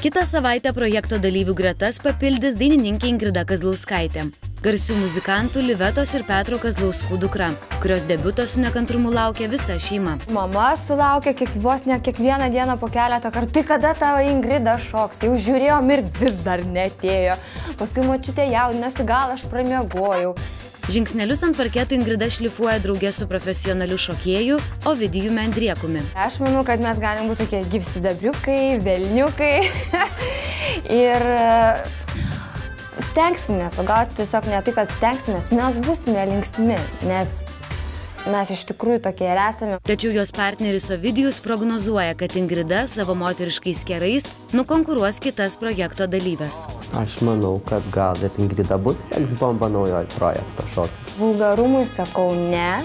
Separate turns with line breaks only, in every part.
Kitą savaitę projekto dalyvių gretas papildys dainininkė Ingrida Kazlauskaitė, garsių muzikantų Livetos ir Petro Kazlauskų dukra, kurios debiuto su nekantrumu laukia visa šeima.
Mama sulaukia vos ne kiekvieną dieną po keletą kartų. Tai kada tavo Ingrida šoks? Jau žiūrėjom ir vis dar neatėjo. Paskui močiutė jaudinasi, gal aš pramiegojau.
Žingsnelius ant parketų Ingrida šlifuoja draugė su profesionaliu šokėju Ovidijumi Andriekumi.
Aš manau, kad mes galim būti tokie gyvsidabriukai, velniukai ir stengsimės, o gal tiesiog ne tai, kad stengsimės, mes būsime linksmi, nes mes iš tikrųjų tokie ir esame.
Tačiau jos partneris Ovidijus prognozuoja, kad Ingrida savo moteriškais kerais nukonkuruos kitas projekto dalyves.
Aš manau, kad gal ir Ingrida bus seksbomba naujoj projekto šokio.
Vulgarumui sakau ne,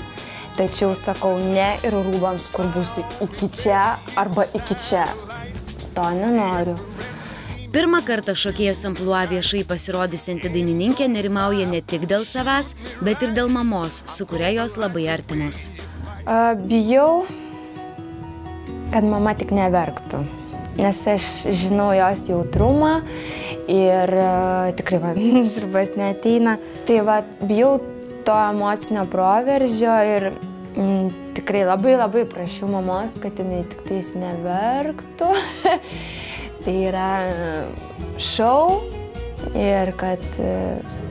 tačiau sakau ne ir rūbams, kur būsiu iki čia arba iki čia. To nenoriu.
Pirmą kartą šokėjos amplua viešai pasirodysianti dainininkė nerimauja ne tik dėl savęs, bet ir dėl mamos, su kuria jos labai artimos.
Bijau, kad mama tik neverktų, nes aš žinau jos jautrumą ir tikrai man žirpas neateina. Tai va, bijau to emocinio proveržio ir tikrai labai prašiau mamos, kad jinai tik tais neverktų. Tai yra šou ir kad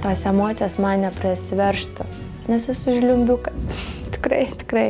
tos emocijos man neprasiveržtų, nes esu žliumbiukas. Tikrai.